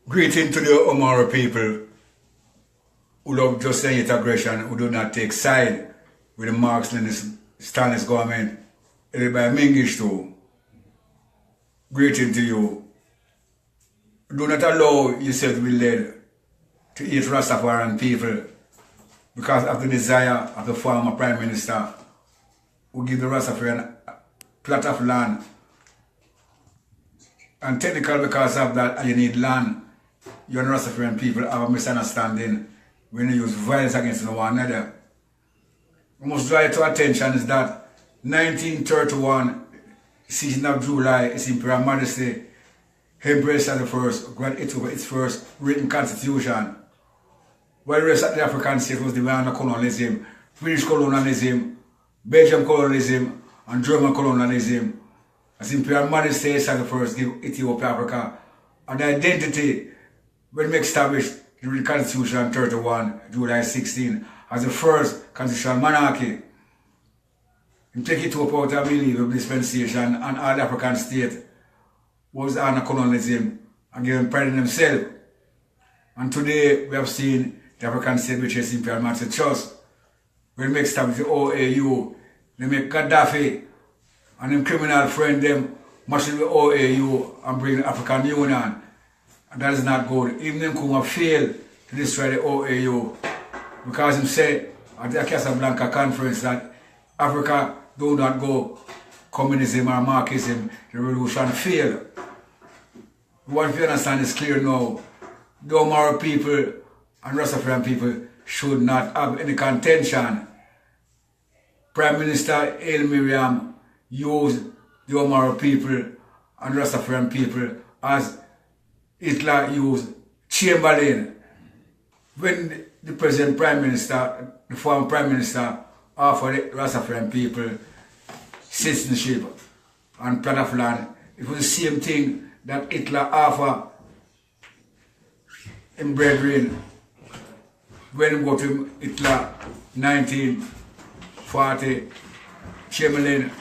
Greeting to the Omara people who love just and yet aggression, who do not take side with the Marxist Stalinist government, led by Mingish too. Greeting to you. Do not allow yourself to be led to hate Rastafarian people because of the desire of the former Prime Minister who give the Rastafarian a plot of land. And technically because of that, you need land. You and Rastafarian people have a misunderstanding when you use violence against one another. We must draw to attention is that 1931, season of July, His Imperial Majesty, Emperor Haile Selassie I, granted Ethiopia its first written constitution. While the rest of the African states was demanding colonialism, British colonialism, Belgian colonialism, and German colonialism, as Imperial Majesty Haile Selassie I gave Ethiopia, Africa, an identity when we established the written constitution 31, July 16, as the first constitutional monarchy. And take Ethiopia out of illegal dispensation and all the African states was under colonialism and giving pride in themselves. And today we have seen the African state which is Imperial Majesty Trust. When we establish the OAU, they make Gaddafi and them criminal friend them march the OAU and bring the African Union. And that is not good. Even them Kuma fail to destroy the OAU because he said at the Casablanca conference that Africa do not go communism or Marxism, the revolution failed. What we understand is clear now. The Omara people and Rastafarian people should not have any contention. Prime Minister Haile Miriam used the Omara people and Rastafarian people as Hitler used Chamberlain. When the present Prime Minister, the former Prime Minister, offered the Rastafarian people citizenship and plot of land, it was the same thing that Hitler offered in brethren when he got to Hitler 1940 Chamberlain,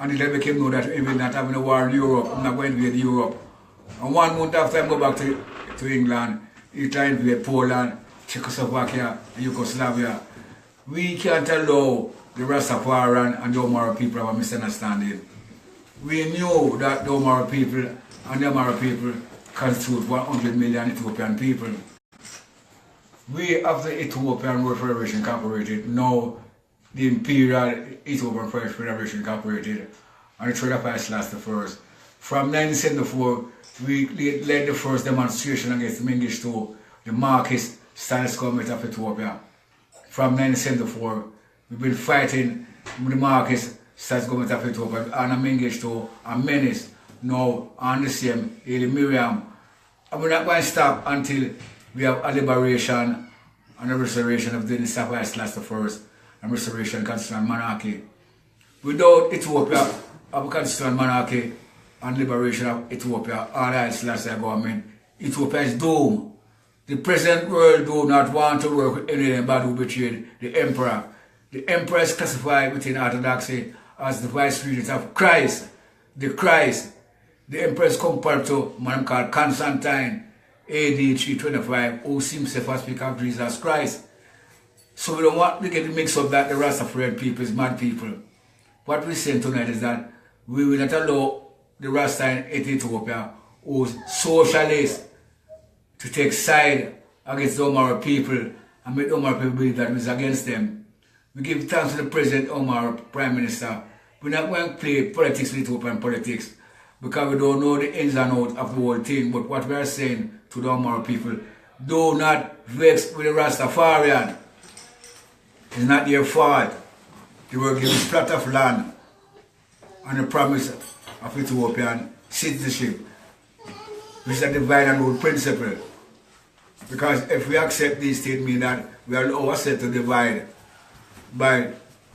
and Hitler became know that he will not having a war in Europe, I'm not going to invade Europe. And 1 month after I go back to England, Hitler invaded Poland, Czechoslovakia, and Yugoslavia. We can't allow the Rastafarian and the Omara people have a misunderstanding. We knew that the Omara people and the Omara people constitute 100 million Ethiopian people. We, after Ethiopian World Federation Incorporated, now the Imperial Ethiopian Federation Incorporated, and the Trade of Haile Selassie I. From 1974, we led the first demonstration against the Mengistu, the Marxist Stalinist government of Ethiopia. From 1974, we've been fighting with the Marxist Stalinist government of Ethiopia, and Mengistu and menace now on the same Haile Miriam. And we're not going to stop until we have a liberation and a restoration of the dynasty of Haile Selassie I and restoration of constitutional monarchy. Without Ethiopia, of a constitutional monarchy and liberation of Ethiopia, all Haile Selassie government, Ethiopia is doomed. The present world do not want to work with anybody who betrayed the emperor. The emperor is classified within Orthodoxy as the vice regent of Christ, the Christ. The emperor is compared to a man called Constantine, AD 325, who himself as speak of Jesus Christ. So we don't want to get mixed up that the Rastafarian people is mad people. What we're saying tonight is that we will not allow the Rasta in Ethiopia, who's socialist, to take side against the Omara people and make the Omara people believe that we're against them. We give thanks to the President Omar, Prime Minister. We're not going to play politics with Ethiopian politics because we don't know the ins and outs of the whole thing. But what we are saying to the Omara people, do not vex with the Rastafarian. It's not their fault. They were given a plot of land and the promise of Ethiopian citizenship, which is a divide and rule principle. Because if we accept this statement that we allow ourselves to divide by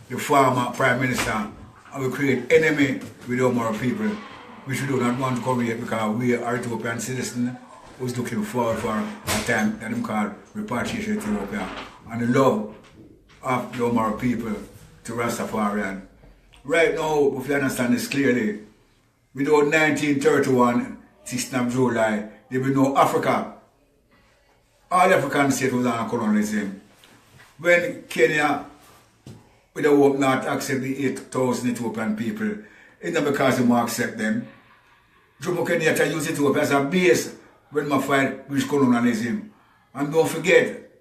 the former Prime Minister and we create enemy with the Omara people, which we do not want to come here because we are Ethiopian citizens who's looking forward for a time that them called repatriation Ethiopia and the love of the Omara people to Rastafarian. Right now, if you understand this clearly, without 1931, 16th of July, there will be no Africa. all African states was under colonialism. When Kenya, with the hope not accept the 8,000 Ethiopian people, it's not because they won't accept them. Jomo Kenyatta used Ethiopia as a base when we fight British colonialism. And don't forget,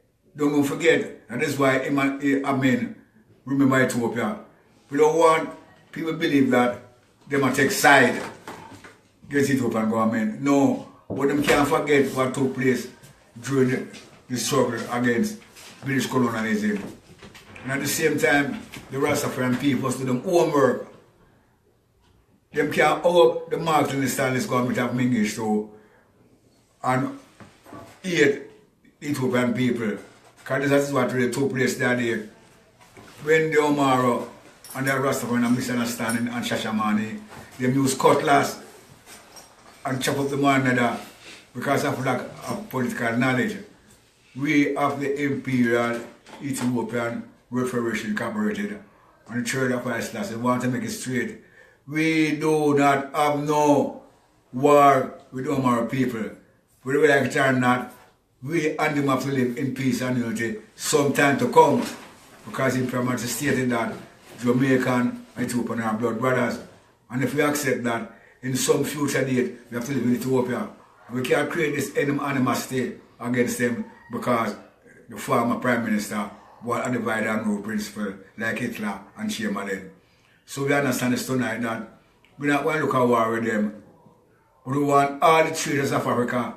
and that's why Amen, remember Ethiopia. We don't want people to believe that they might take side against Ethiopian government. No, but them can't forget what took place during the struggle against British colonialism. And at the same time, the Rastafarian people must do them homework. Them can't hope the Marxist and the Stalinist government have managed to and hate Ethiopian people. Because this is what really took place that day. When the Omaro and the Rastafarian are misunderstanding and Shashamani, they use cutlass and chop up the one another because of lack of political knowledge. We of the Imperial Ethiopian Federation Incorporated and the Church of Haile Selassie want to make it straight. We do not have no war with our people. Whether we like it or not, we and them have to live in peace and unity some time to come. Because in Prime Minister stated that Jamaican and Ethiopian are blood brothers. And if we accept that, in some future date, we have to live in Ethiopia. And we can't create this animosity against them because the former Prime Minister was a divide and rule principle like Hitler and Chamberlain. So we understand this tonight that we're not going to look at war with them. We want all the traders of Africa,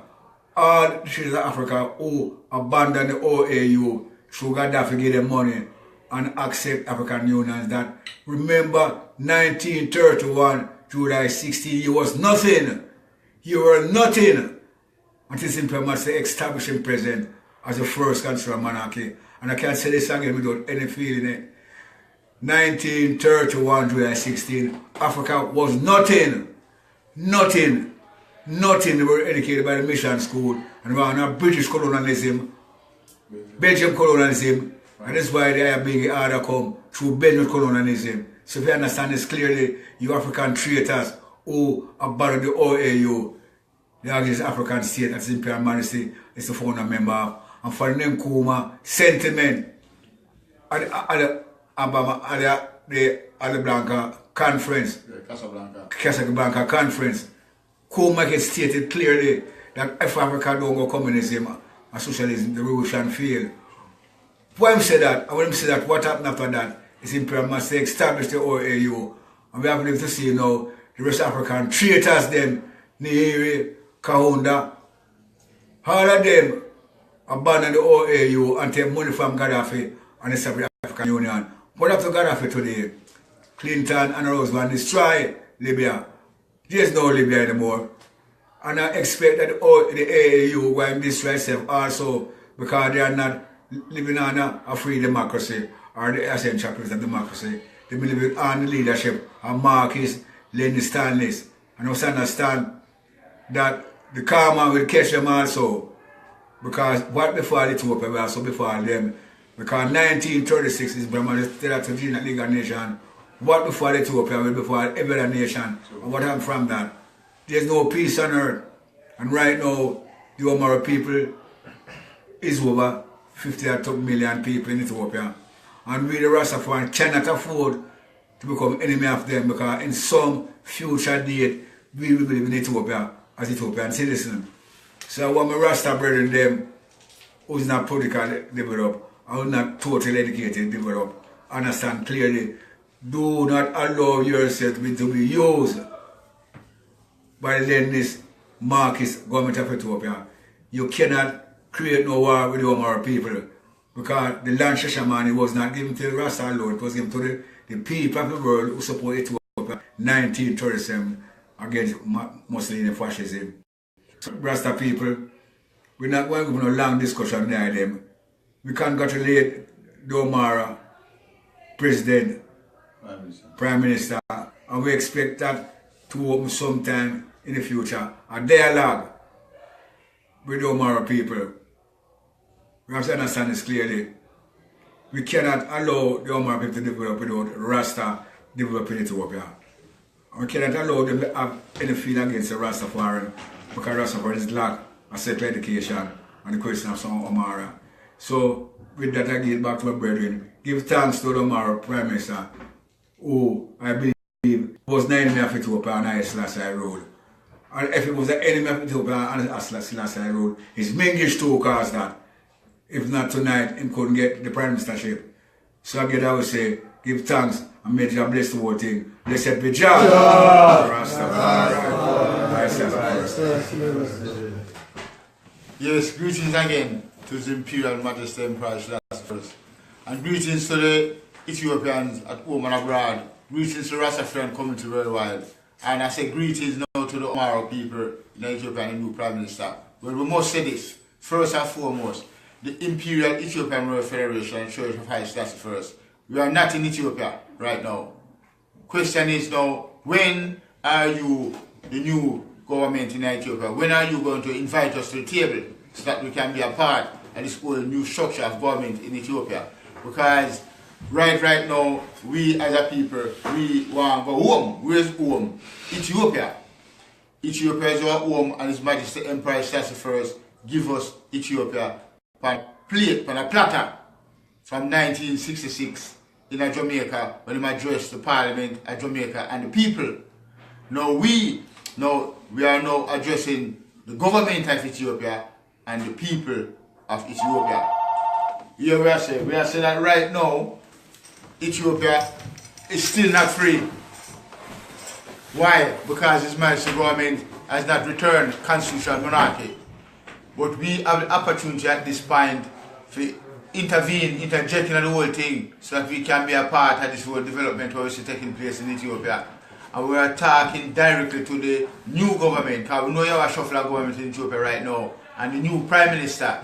who abandon the OAU through Gaddafi give them money and accept African unions that remember 1931, July 16, you was nothing. You were nothing. Until Simple Master establishing president as the first constitutional monarchy. And I can't say this again without any feeling it. 1931, July 16, Africa was nothing. Nothing. Nothing. They were educated by the mission school and we were under British colonialism, Belgian colonialism, and that's why they are being order come through Belgian colonialism. So if you understand this clearly, you African traitors who abandoned the OAU, the largest African state that's Imperial Majesty is the founder member of, and for the name Kuma, sentiment at the Blanca conference, Casablanca conference, Kuma gets stated clearly that if Africa don't go communism and socialism, the revolution fail. When I say that, and when I say that, what happened after that is Imperial Master established the OAU, and we have been able to see now the West African traitors, them, Nyeri, Kahunda, all of them abandoned the OAU and take money from Gaddafi and establish the African Union. But after Gaddafi today, Clinton and Roosevelt destroy Libya. There's no Libya anymore. And I expect that the AAU will destroy itself also because they are not living on a free democracy or the essential principles of democracy. They believe on the leadership of Marxist, Lenin, Stalinist. And we understand that the karma will catch them also. Because what before Ethiopia will also before them. Because 1936 is Brahma Territorial League of Nations. What before Ethiopia will before every other nation. And what happened from that? There's no peace on earth. And right now, the Omaro people is over 50 million people in Ethiopia. And we the Rastafarian cannot afford to become enemy of them because in some future date, we will live in Ethiopia as Ethiopian citizens. So I want my Rasta brethren them who's not politically developed and who's not totally educated developed, understand clearly, do not allow yourself to be used by the Leninist Marxist government of Ethiopia. You cannot create no war with the Omaro people because the land Shashamani was not given to the Rasta alone, it was given to the people of the world who support Ethiopia 1937 against Mussolini fascism. Rasta people, we're not going to have a long discussion near them. We congratulate the Omaro President, Prime Minister, and we expect that to open sometime in the future a dialogue with the Omaro people. We have to understand this clearly. We cannot allow the Omaro people to develop without Rasta developing Ethiopia. We cannot allow them to have any feeling against the Rastafarian because Rastafarians lack a secular education and the question of some Omara. So, with that I get back to my brethren. Give thanks to the Omara Prime Minister, who I believe was the enemy of Ethiopia and Haile Selassie I rule. And if it was the enemy of Ethiopia and Haile Selassie I rule, his Mingish too caused that. If not tonight, he couldn't get the Prime Ministership. So again, I would say, give thanks and may God bless the whole thing. Blessed be Jah. Yes, greetings again to His Imperial Majesty Emperor Haile Selassie I. And greetings to the Ethiopians at home and abroad. Greetings to Rastafarian community worldwide. And I say greetings now to the Omaro people in Ethiopia and the new Prime Minister. Well, we must say this, first and foremost, the Imperial Ethiopian Royal Federation and Church of Haile Selassie I. We are not in Ethiopia right now. Question is now, when are you, the new government in Ethiopia, when are you going to invite us to the table so that we can be a part of this whole new structure of government in Ethiopia? Because right now, we as a people, we want to go home. Where's home? Ethiopia. Ethiopia is our home, and His Majesty Emperor Haile Selassie I give us Ethiopia on a platter from 1966 in Jamaica when he addressed the Parliament of Jamaica and the people. Now we are now addressing the government of Ethiopia and the people of Ethiopia. Here we are saying that right now Ethiopia is still not free. Why? Because His Majesty government has not returned constitutional monarchy. But we have the opportunity at this point to intervene, interject in the whole thing so that we can be a part of this whole development what is taking place in Ethiopia. And we are talking directly to the new government, because we know you have a shuffle of government in Ethiopia right now, and the new Prime Minister,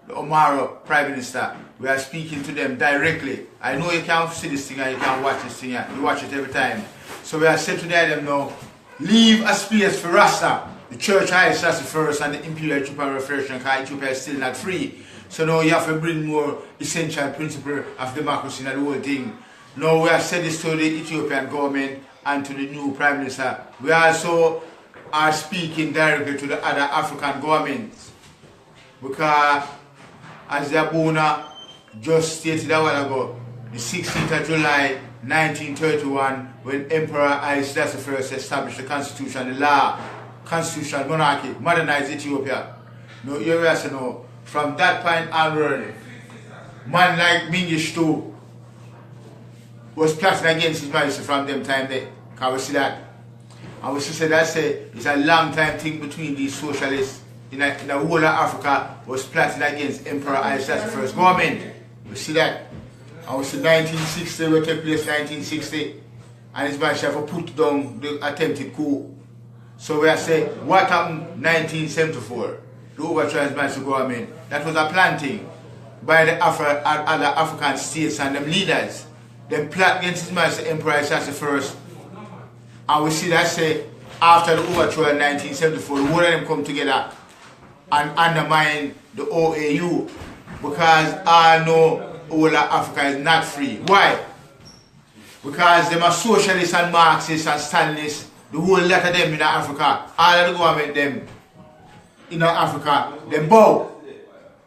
the Omaro Prime Minister, we are speaking to them directly. I know you can't see this thing and you can't watch this thing, you watch it every time. So we are saying to them now, leave a space for Rasta, the Church Haile Selassie I and the Imperial Ethiopian Federation, because Ethiopia is still not free. So now you have to bring more essential principle of democracy in the whole thing. Now we have said this to the Ethiopian government and to the new Prime Minister. We also are speaking directly to the other African governments, because as the Abuna just stated a while ago, the 16th of July 1931, when Emperor Haile Selassie I established the constitution, the law, constitutional monarchy, modernized Ethiopia. Now you also know, from that point onward, man like Mingish too was plotting against His Majesty from them time there. Can we see that? And we see that it's a long time thing between these socialists in the whole of Africa was plotting against Emperor Haile Selassie I's government. We see that. And we see 1960 will take place 1960, and His Majesty have put down the attempted coup. So we are saying, what happened 1974? The overthrow of His Majesty government. That was a planting by the other African states and them leaders. They plot against His Majesty Emperor Haile Selassie I. And we see that say, after the overthrow in 1974, the whole of them come together and undermine the OAU. Because I know all of Africa is not free. Why? Because them are socialists and Marxists and Stalinists. The whole lot of them in Africa, all of the government them in Africa, them bow.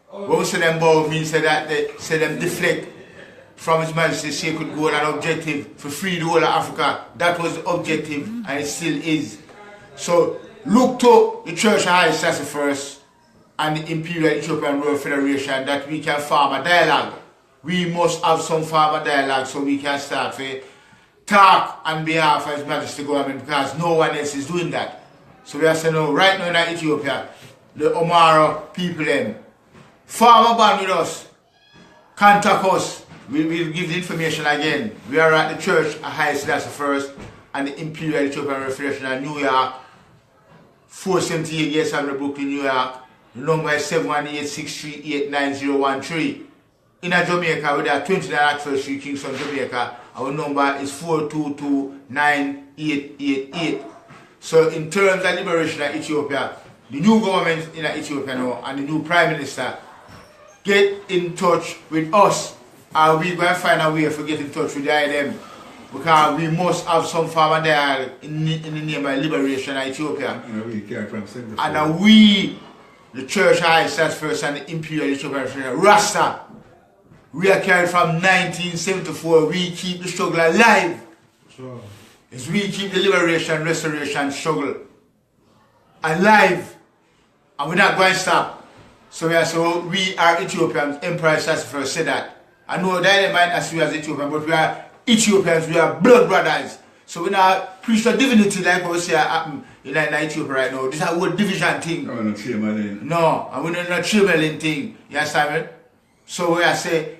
When we say them bow, means that they say them deflect from His Majesty's sacred goal and objective to free the whole of Africa. That was the objective, and it still is. So look to the Church of Haile Selassie first and the Imperial Ethiopian Royal Federation that we can form a dialogue. We must have some form of dialogue so we can start to talk on behalf of His Majesty government, because no one else is doing that. So we are saying, no, right now in Ethiopia, the Omaro people them, form a band with us, contact us. We will give the information again. We are at the Church of Haile Selassie I and the Imperial Ethiopian Royal Federation in New York, 478 East Avenue, Brooklyn, New York. The number is 718-638-9013. In Jamaica, we are 29 Oxford Street, Kingston, Jamaica. Our number is 422-9888. So in terms of liberation of Ethiopia, the new government in Ethiopia now and the new Prime Minister get in touch with us. And we're going to find a way to get in touch with them, because we must have some form of dialogue in the name of liberation of Ethiopia. And we the Church Haile Selassie I and the Imperial Ethiopian Rasta. We are carried from 1974. We keep the struggle alive. Sure. As we keep the liberation, restoration struggle alive. And we're not going to stop. So we are Ethiopians. Emperor Selassie I said that. I know that might as we as Ethiopians, but we are Ethiopians, we are blood brothers. So we not preach the divinity like we see in Ethiopia right now. This is a whole division thing. Oh, no, Chamberlain. No, and we don't know Chamberlain thing. You understand me? So we are say,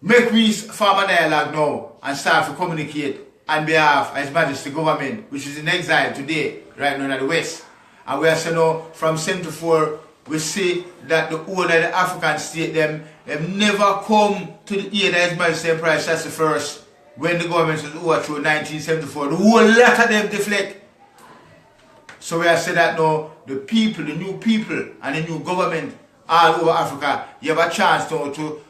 make we form a dialogue now and start to communicate on behalf of His Majesty government, which is in exile today, right now in the West. And we are saying now, from 74, we see that the whole of the African state, them never come to the aid of His Majesty Emperor Selassie I when the government was overthrown in 1974. The whole lot of them deflect. So we are saying that now, the people, the new people, and the new government all over Africa, you have a chance now to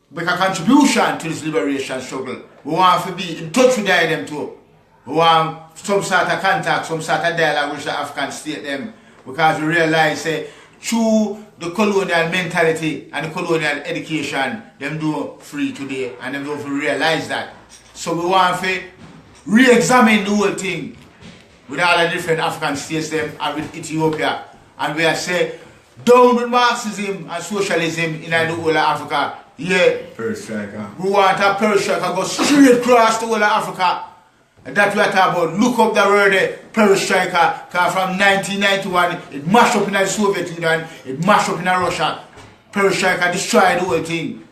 make a contribution to this liberation struggle. We want to be in touch with them too. We want some sort of contact, some sort of dialogue with the African state them, because we realize through the colonial mentality and the colonial education, them do free today and them don't realize that. So we want to re-examine the whole thing with all the different African states them and with Ethiopia. And we are saying, down with Marxism and socialism in the whole of Africa. Yeah. Perestroika. We want a perestroika go straight across the whole of Africa. And that's what we are talking about. Look up the word perestroika, because from 1991 it mashed up in the Soviet Union, it mashed up in Russia. Perestroika destroyed the whole thing.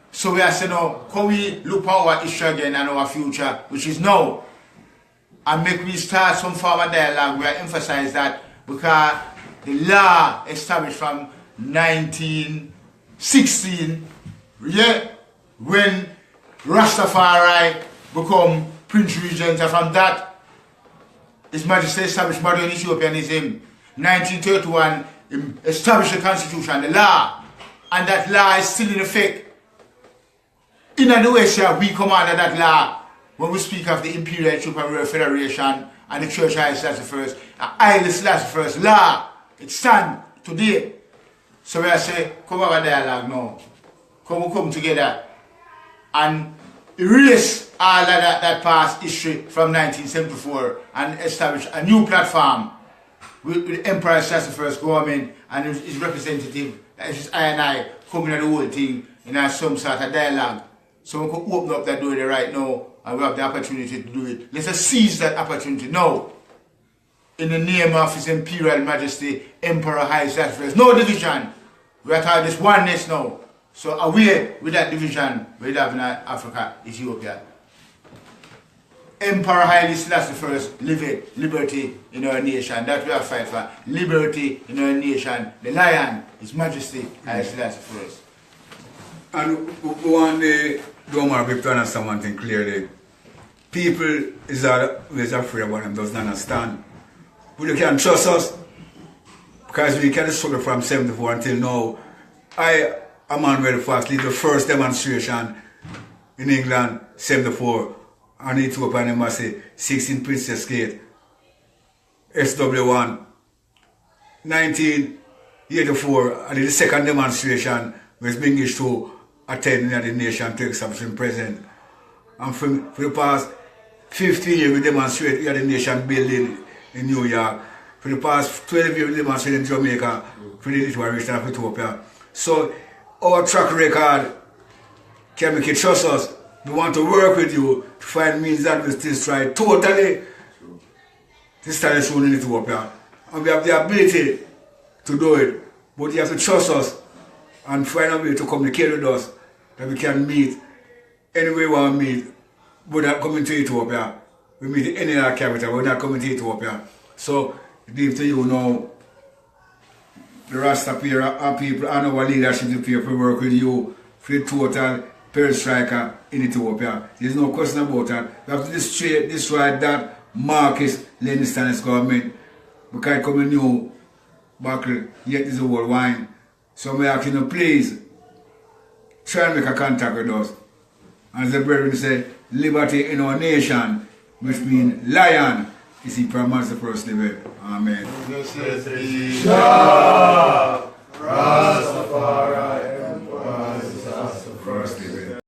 So we are saying now, can we look at our history again and our future, which is now, and make we start some form of dialogue where I emphasize that because the law established from 1916, yeah, when Rastafari become Prince Regent, and from that, His Majesty established modern Ethiopianism. 1931, established the constitution, the law, and that law is still in effect. In the West, we come under that law when we speak of the Imperial Ethiopian Federation and the Church Haile Selassie I, Haile Selassie I law. It stands today. So we say, come have a dialogue now. Come together and erase all of that past history from 1974 and establish a new platform with the Emperor Selassie I government and his representative, that is I and I, coming at the whole thing in some sort of dialogue. So we can open up that door there right now and we have the opportunity to do it. Let us seize that opportunity now. In the name of His Imperial Majesty, Emperor Haile Selassie I. No division. We are talking this oneness now. So away with that division we have in Africa, Ethiopia. Emperor Haile Selassie I, live liberty in our nation. That we are fighting for. Liberty in our nation. The lion, His Majesty Haile Selassie I. And we want the Domar people to understand one thing clearly. People is always afraid about them, doesn't understand. But you can trust us because we can struggle from 74 until now. I am on very fast lead the first demonstration in England, 74, and Ethiopia and Embassy, 16 Princess Gate, SW1. 1984, I did the second demonstration with English to attend in the nation to establish present. And for the past 15 years we demonstrate here at the nation building in New York. For the past 12 years we demonstrate in Jamaica for the little region of Ethiopia. So our track record can make you trust us. We want to work with you to find means that we still try totally to start soon in Ethiopia. And we have the ability to do it. But you have to trust us and find a way to communicate with us that we can meet any way we want to meet. We're not coming to Ethiopia. We meet in any other capital, we're not coming to Ethiopia. So, leave to you now, the Rasta people and our leadership here to work with you for the total perestroika in Ethiopia. There's no question about that. We have to destroy that Marxist-Leninist government because it come a new battle, yet is a world wine. So we ask you, please, try and make a contact with us. As the brethren say, liberty in our nation, which means lion, You see, Prime Minister first level. Amen. Blessed be.